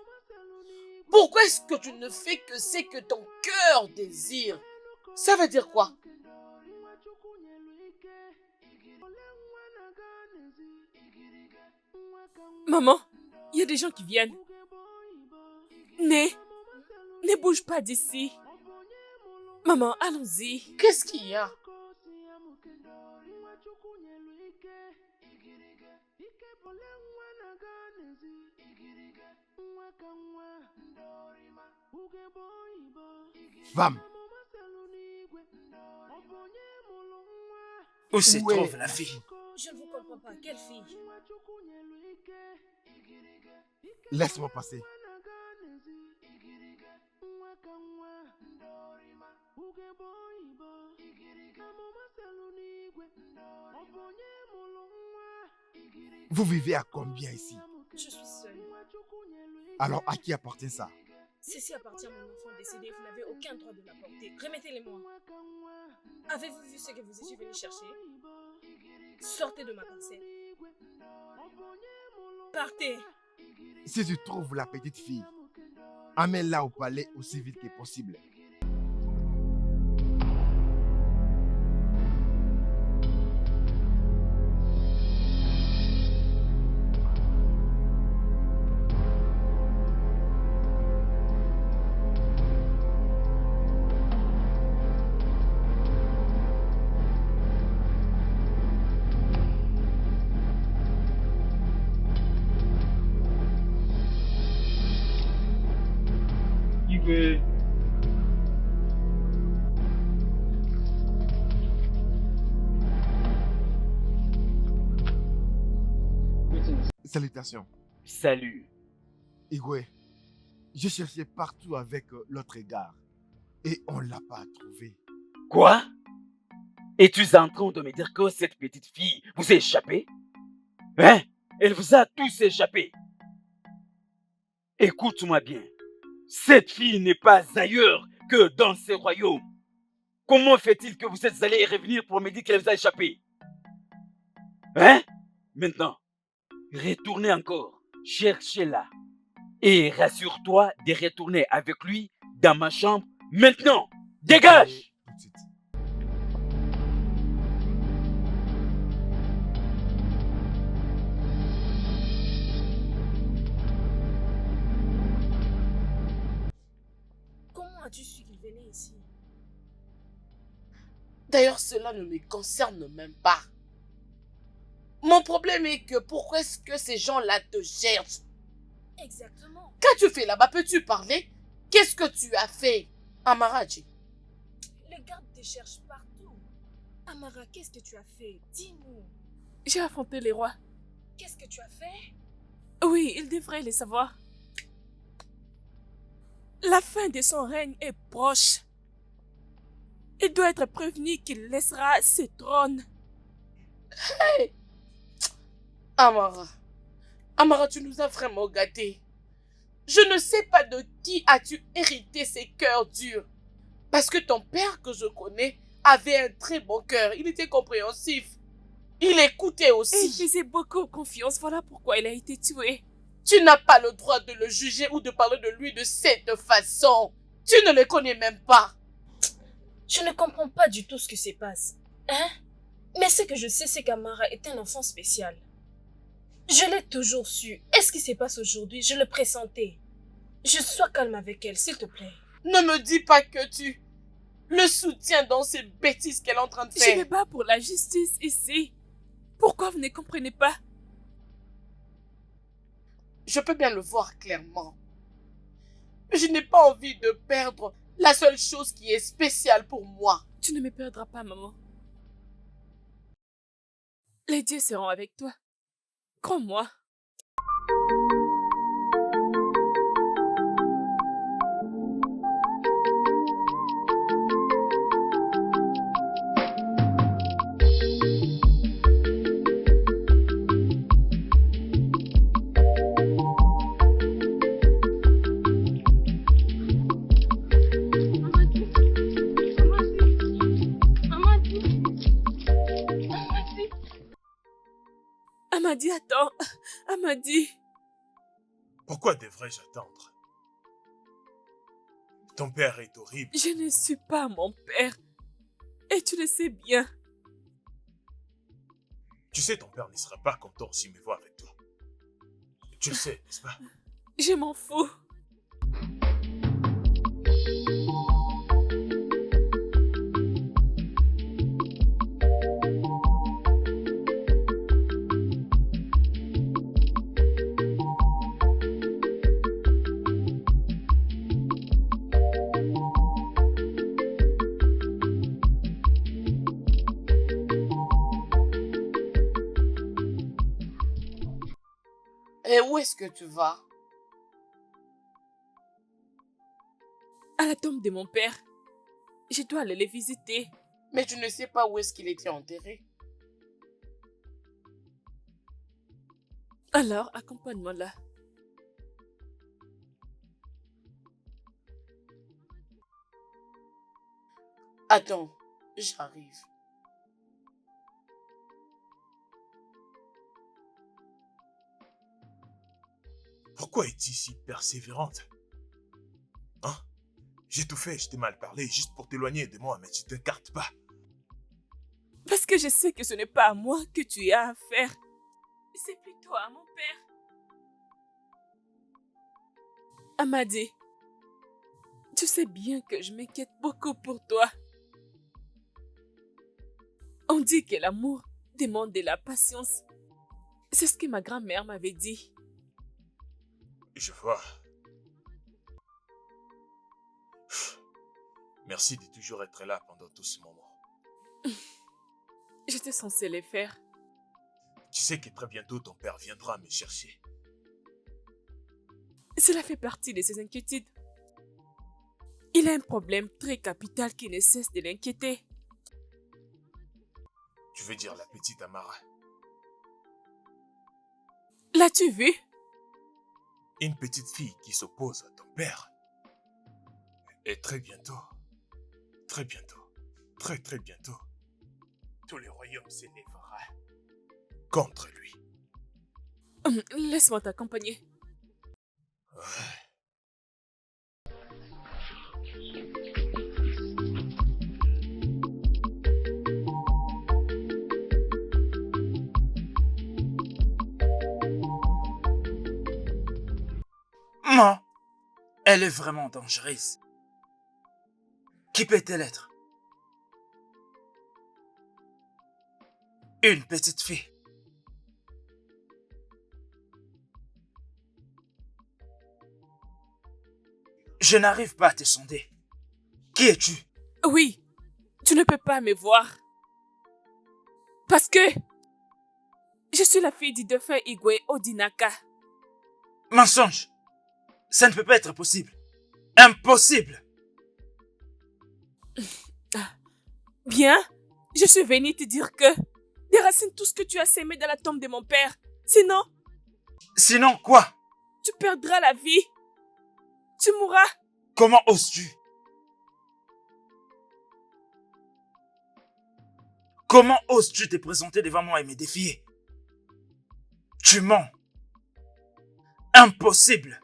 Pourquoi est-ce que tu ne fais que ce que ton cœur désire? Ça veut dire quoi? Maman, il y a des gens qui viennent. Ne bouge pas d'ici. Maman, allons-y. Qu'est-ce qu'il y a? Femme, Où se où est trouve la fille? Je ne vous comprends pas. Quelle fille? Laisse-moi passer. Vous vivez à combien ici? Je suis seule. Alors à qui appartient ça? Ceci appartient à mon enfant décédé. Vous n'avez aucun droit de l'apporter. Remettez-les-moi. Avez-vous vu ce que vous étiez venu chercher? Sortez de ma parcelle. Partez. Si tu trouves la petite fille, amène-la au palais aussi vite que possible. Salutations. Salut. Igwe, je cherchais partout avec l'autre gare et on ne l'a pas trouvé. Quoi? Es-tu en train de me dire que cette petite fille vous a échappé? Hein? Elle vous a tous échappé. Écoute-moi bien. Cette fille n'est pas ailleurs que dans ce royaume. Comment fait-il que vous êtes allé revenir pour me dire qu'elle vous a échappé? Hein? Maintenant, retournez encore, cherchez-la. Et rassure-toi de retourner avec lui dans ma chambre maintenant. Dégage! Tout de suite. Comment as-tu su qu'il venait ici? D'ailleurs, cela ne me concerne même pas. Mon problème est que pourquoi est-ce que ces gens-là te cherchent? Exactement. Qu'as-tu fait là-bas? Peux-tu parler? Qu'est-ce que tu as fait, Amaraji? Les gardes te cherchent partout. Amara, qu'est-ce que tu as fait? Dis-nous. J'ai affronté les rois. Qu'est-ce que tu as fait? Oui, il devrait le savoir. La fin de son règne est proche. Il doit être prévenu qu'il laissera ce trône. Hey! Amara. Amara, tu nous as vraiment gâtés. Je ne sais pas de qui as-tu hérité ces cœurs durs. Parce que ton père que je connais avait un très bon cœur. Il était compréhensif. Il écoutait Il aussi. faisait beaucoup confiance, voilà pourquoi il a été tué. Tu n'as pas le droit de le juger ou de parler de lui de cette façon. Tu ne le connais même pas. Je ne comprends pas du tout ce qui se passe. Hein? Mais ce que je sais, c'est qu'Amara est un enfant spécial. Je l'ai toujours su. Et ce qui se passe aujourd'hui, je le pressentais. Je sois calme avec elle, s'il te plaît. Ne me dis pas que tu le soutiens dans ces bêtises qu'elle est en train de Je faire. me bats pour la justice ici. Pourquoi vous ne comprenez pas? Je peux bien le voir clairement. Je n'ai pas envie de perdre la seule chose qui est spéciale pour moi. Tu ne me perdras pas, maman. Les dieux seront avec toi. Crois-moi. Amadi, attends. Amadi. Pourquoi devrais-je attendre? Ton père est horrible. Je ne suis pas mon père. Et tu le sais bien. Tu sais, ton père ne sera pas content s'il me voit avec toi. Tu le sais, n'est-ce pas? Je m'en fous. Et où est-ce que tu vas? À la tombe de mon père. Je dois aller les visiter. Mais tu ne sais pas où est-ce qu'il était enterré. Alors, accompagne-moi là. Attends, j'arrive. Pourquoi es-tu si persévérante? Hein? J'ai tout fait, je t'ai mal parlé juste pour t'éloigner de moi, mais tu ne t'écartes pas. Parce que je sais que ce n'est pas à moi que tu as affaire. C'est plutôt à mon père. Amadi, tu sais bien que je m'inquiète beaucoup pour toi. On dit que l'amour demande de la patience. C'est ce que ma grand-mère m'avait dit. Je vois. Merci de toujours être là pendant tout ce moment. J'étais censée les faire. Tu sais que très bientôt ton père viendra me chercher. Cela fait partie de ses inquiétudes. Il a un problème très capital qui ne cesse de l'inquiéter. Tu veux dire la petite Amara? L'as-tu vu? Une petite fille qui s'oppose à ton père. Et très bientôt, très bientôt, tout le royaume s'élèvera contre lui. Laisse-moi t'accompagner. Ouais. Moi, elle est vraiment dangereuse. Qui peut-elle être? Une petite fille. Je n'arrive pas à te sonder. Qui es-tu? Oui, tu ne peux pas me voir. Parce que je suis la fille du défunt Igwe Odinaka. Mensonge! Ça ne peut pas être possible. Impossible! Bien, je suis venue te dire que déracine tout ce que tu as sémé dans la tombe de mon père. Sinon, Sinon quoi? tu perdras la vie. Tu mourras. Comment oses-tu? Comment oses-tu te présenter devant moi et me défier? Tu mens. Impossible.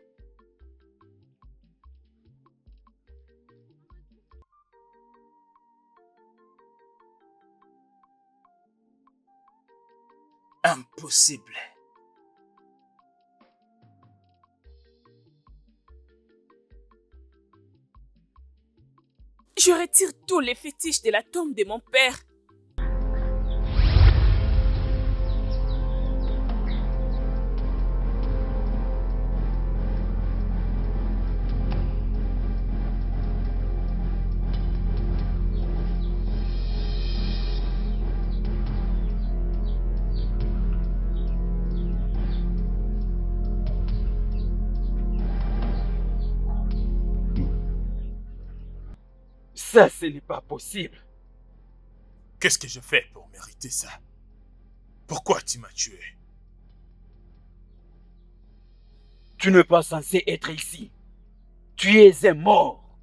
Impossible. Je retire tous les fétiches de la tombe de mon père. Ça, ce n'est pas possible. Qu'est-ce que je fais pour mériter ça? Pourquoi tu m'as tué? Tu n'es pas censé être ici. Tu es un mort.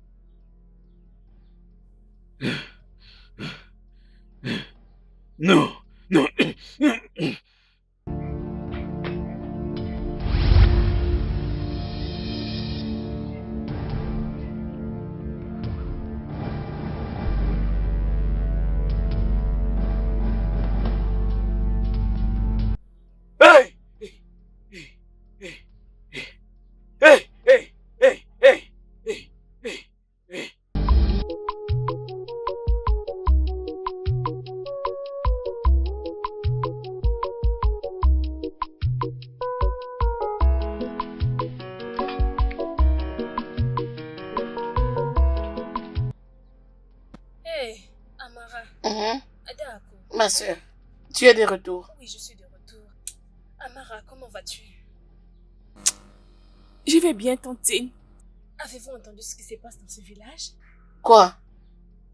Non, non. D'accord. Ma soeur, tu es de retour. Oui, je suis de retour. Amara, comment vas-tu? Je vais bien, Tantine. Avez-vous entendu ce qui se passe dans ce village? Quoi?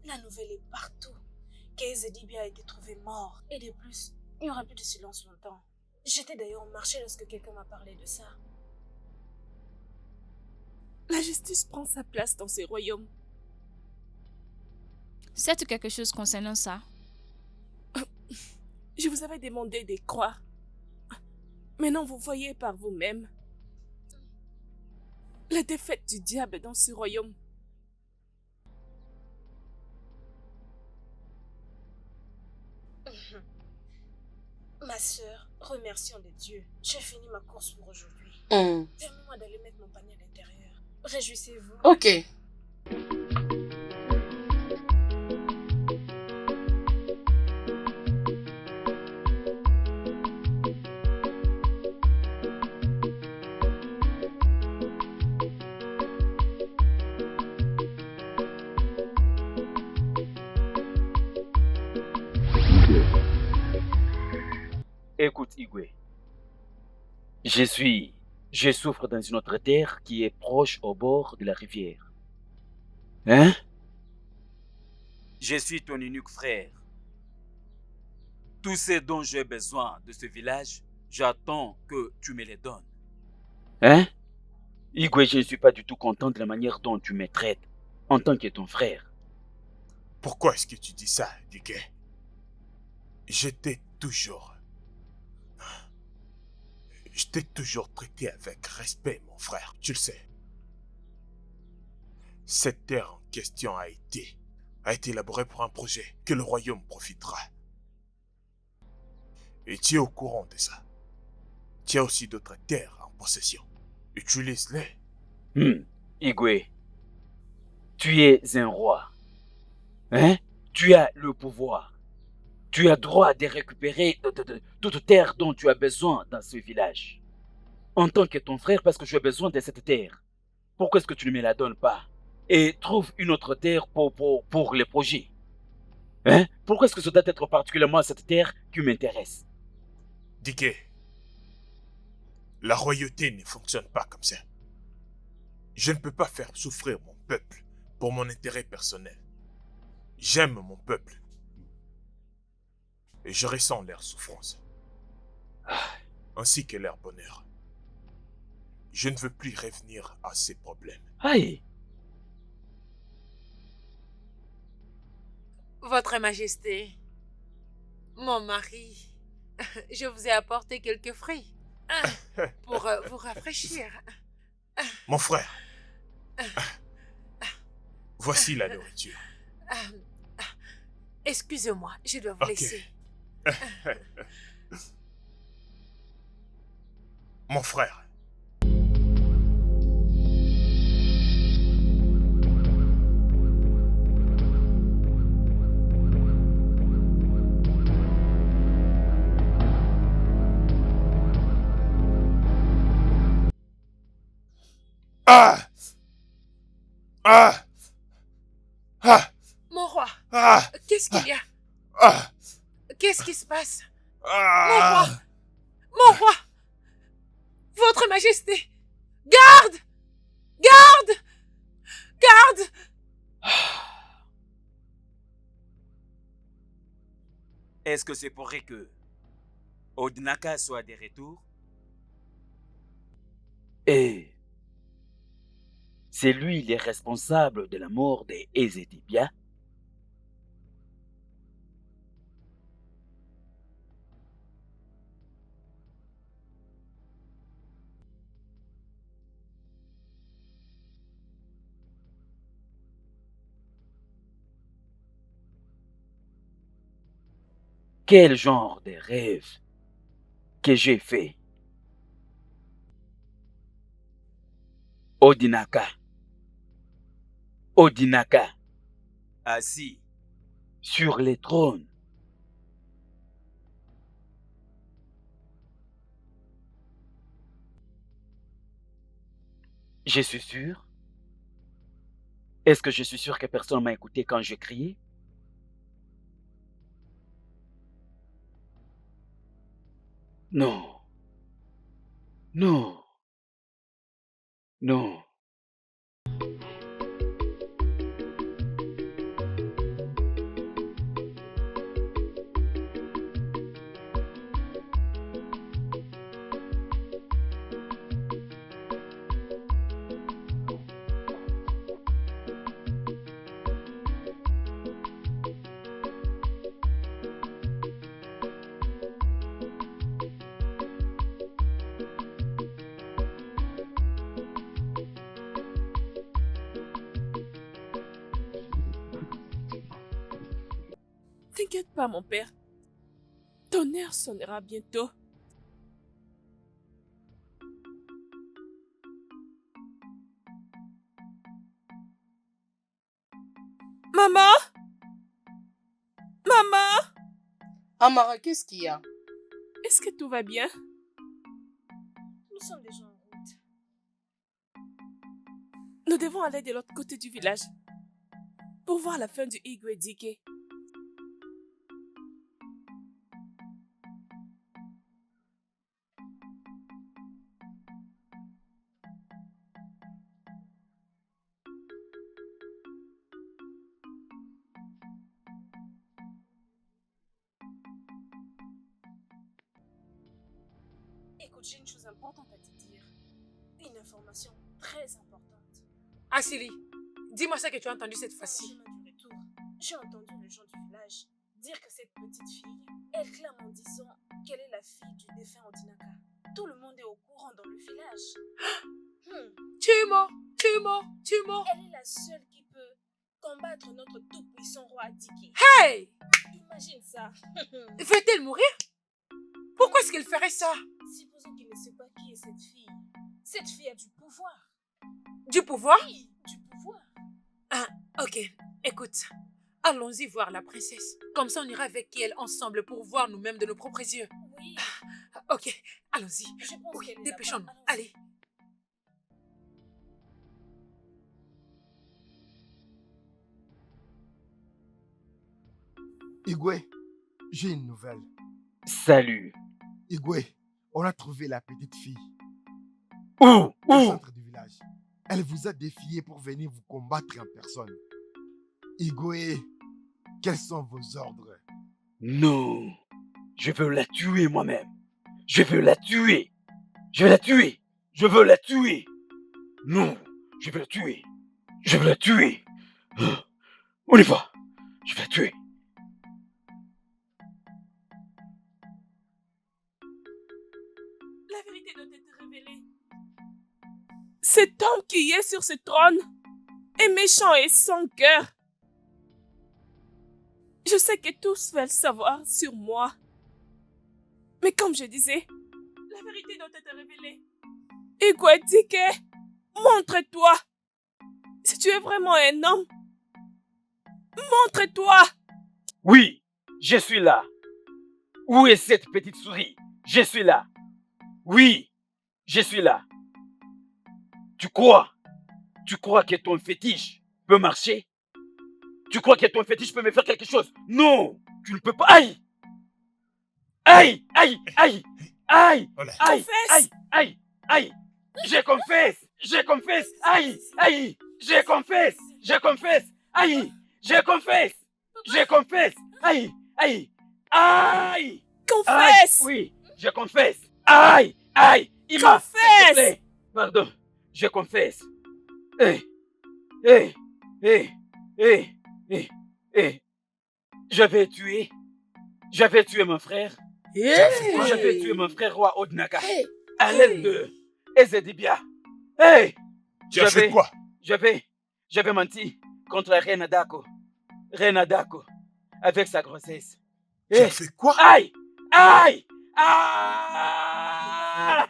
La nouvelle est partout. Kezedibia a été trouvé mort. Et de plus, il n'y aura plus de silence longtemps. J'étais d'ailleurs au marché lorsque quelqu'un m'a parlé de ça. La justice prend sa place dans ces royaumes. Sais-tu quelque chose concernant ça? Je vous avais demandé de croire. Maintenant, vous voyez par vous-même la défaite du diable dans ce royaume. Ma sœur, remercions de Dieu. J'ai fini ma course pour aujourd'hui. Permets-moi d'aller mettre mon panier à l'intérieur. Réjouissez-vous. Ok. Écoute, Igwe. Je souffre dans une autre terre qui est proche au bord de la rivière. Hein? Je suis ton unique frère. Tout ce dont j'ai besoin de ce village, j'attends que tu me les donnes. Hein? Igwe, je ne suis pas du tout content de la manière dont tu me traites en tant que ton frère. Pourquoi est-ce que tu dis ça, Dike? Je t'ai toujours traité avec respect, mon frère, tu le sais. Cette terre en question a été élaborée pour un projet que le royaume profitera. Et tu es au courant de ça. Tu as aussi d'autres terres en possession. Utilise-les. Igwe, tu es un roi. Hein? Tu as le pouvoir. Tu as droit de récupérer toute terre dont tu as besoin dans ce village. En tant que ton frère, parce que tu as besoin de cette terre. Pourquoi est-ce que tu ne me la donnes pas? Et trouve une autre terre pour les projets. Hein? Pourquoi est-ce que ça doit être particulièrement cette terre qui m'intéresse? Dike, la royauté ne fonctionne pas comme ça. Je ne peux pas faire souffrir mon peuple pour mon intérêt personnel. J'aime mon peuple. Et je ressens leur souffrance. Ainsi que leur bonheur. Je ne veux plus revenir à ces problèmes. Aïe! Votre Majesté, mon mari, je vous ai apporté quelques fruits pour vous rafraîchir. Mon frère, voici la nourriture. Excusez-moi, je dois vous laisser. Mon frère. Mon roi, qu'est-ce qu'il y a? Qu'est-ce qui se passe? Mon roi! Mon roi! Votre Majesté! Garde! Garde! Garde! Est-ce que c'est pour que Odinaka soit de retour? Et c'est lui le responsable de la mort de Ezedibia? Quel genre de rêve que j'ai fait? Odinaka. Odinaka. Assis. Sur le trône. Je suis sûr. Est-ce que je suis sûr que personne m'a écouté quand je criais? Non. Non. Non. T'inquiète pas, mon père. Ton heure sonnera bientôt. Maman? Maman? Amara, qu'est-ce qu'il y a? Est-ce que tout va bien? Nous sommes déjà en route. Nous devons aller de l'autre côté du village pour voir la fin du Igwe Dike. Écoute, j'ai une chose importante à te dire. Une information très importante. Asili, dis-moi ce que tu as entendu cette Au fois-ci. chemin du retour, j'ai entendu les gens du village dire que cette petite fille, elle clame en disant qu'elle est la fille du défunt Odinaka. Tout le monde est au courant dans le village. Tu es mort, tu es mort, tu es mort. Elle est la seule qui peut combattre notre tout-puissant roi Diki. Hey! Imagine ça. Veut-elle mourir? Pourquoi est-ce qu'elle ferait ça? Supposons qu'il ne sait pas qui est cette fille. Cette fille a du pouvoir. Du pouvoir? Oui, du pouvoir. Ah, ok. Écoute, allons-y voir la princesse. Comme ça, on ira avec elle ensemble pour voir nous-mêmes de nos propres yeux. Oui, Ok, allons-y. je pense Oui, qu'elle est dépêchons-nous. là-bas. Allez. Igwe, j'ai une nouvelle. Salut. Igwe, on a trouvé la petite fille Où? au Où? centre du village. Elle vous a défié pour venir vous combattre en personne. Igwe, quels sont vos ordres? Non. Je veux la tuer moi-même. Je veux la tuer. Je veux la tuer. Je veux la tuer. Non. Je veux la tuer. Je veux la tuer. On y va. Je vais la tuer. La vérité doit être révélée. Cet homme qui est sur ce trône est méchant et sans cœur. Je sais que tous veulent savoir sur moi. Mais comme je disais, la vérité doit être révélée. Igwe Dike, montre-toi. Si tu es vraiment un homme, montre-toi. Oui, je suis là. Où est cette petite souris? Je suis là. Oui, je suis là. Tu crois que ton fétiche peut marcher? Tu crois que ton fétiche peut me faire quelque chose? Non, tu ne peux pas. Aïe! Aïe! Aïe! Aïe! Aïe! Voilà. Aïe! Confesse! Aïe! Aïe! Aïe! Je confesse! Je confesse! Aïe! Aïe! Je confesse! Je confesse! Aïe! Je confesse! Je confesse! Aïe! Aïe! Aïe! Aïe! Confesse! Oui, je confesse! Aïe! Aïe! Ima! S'il te Confesse! plaît! Pardon, je confesse! Eh! Eh! Eh! Eh! Eh! Eh! J'avais tué mon frère. J'avais tué mon frère roi Odnaka à l'aide de Ezedibia. Hey! Tu as fait quoi? J'avais menti contre la reine Adako. Reine Adako, avec sa grossesse. Tu as fait quoi? Aïe! Aïe! Ah!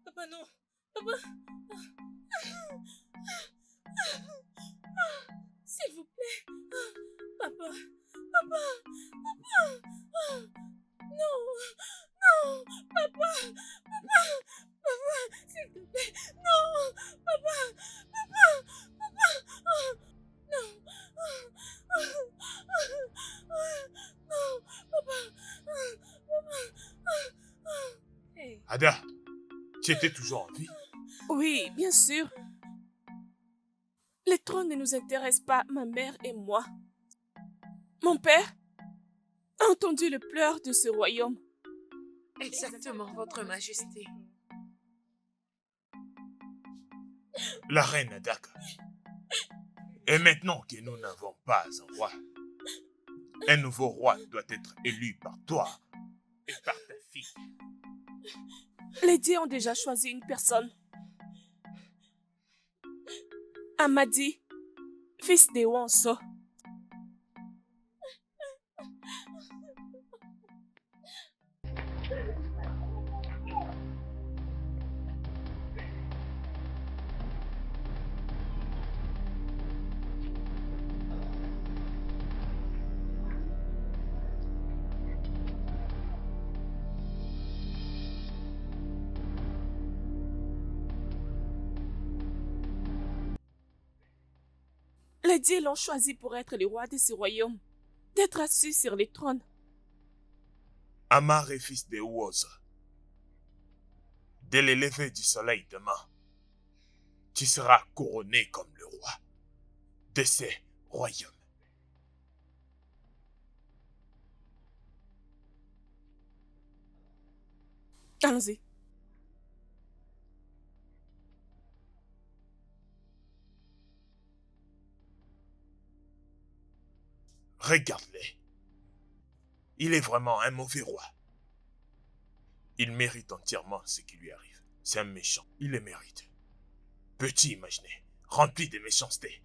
Papa, non. Papa. S'il vous plaît. Papa. Papa. Papa. Non. Non. Papa. Papa. Papa. S'il te plaît. Non. Papa. Papa. Papa. Non. Non. Papa. Papa. Ada, tu étais toujours en vie? Oui, bien sûr. Les trônes ne nous intéressent pas, ma mère et moi. Mon père a entendu le pleur de ce royaume. Exactement, Votre Majesté. La reine Adaka. Et maintenant que nous n'avons pas un roi, un nouveau roi doit être élu par toi et par ta fille. Les dieux ont déjà choisi une personne. Amadi, fils de Wanso. Les dieux l'ont choisi pour être le roi de ce royaume, d'être assis sur les trônes. Amar est fils de Uoza. Dès le lever du soleil demain, tu seras couronné comme le roi de ce royaume. Allons-y. Regarde-le. Il est vraiment un mauvais roi. Il mérite entièrement ce qui lui arrive. C'est un méchant. Il le mérite. Peux-tu imaginer, rempli de méchanceté?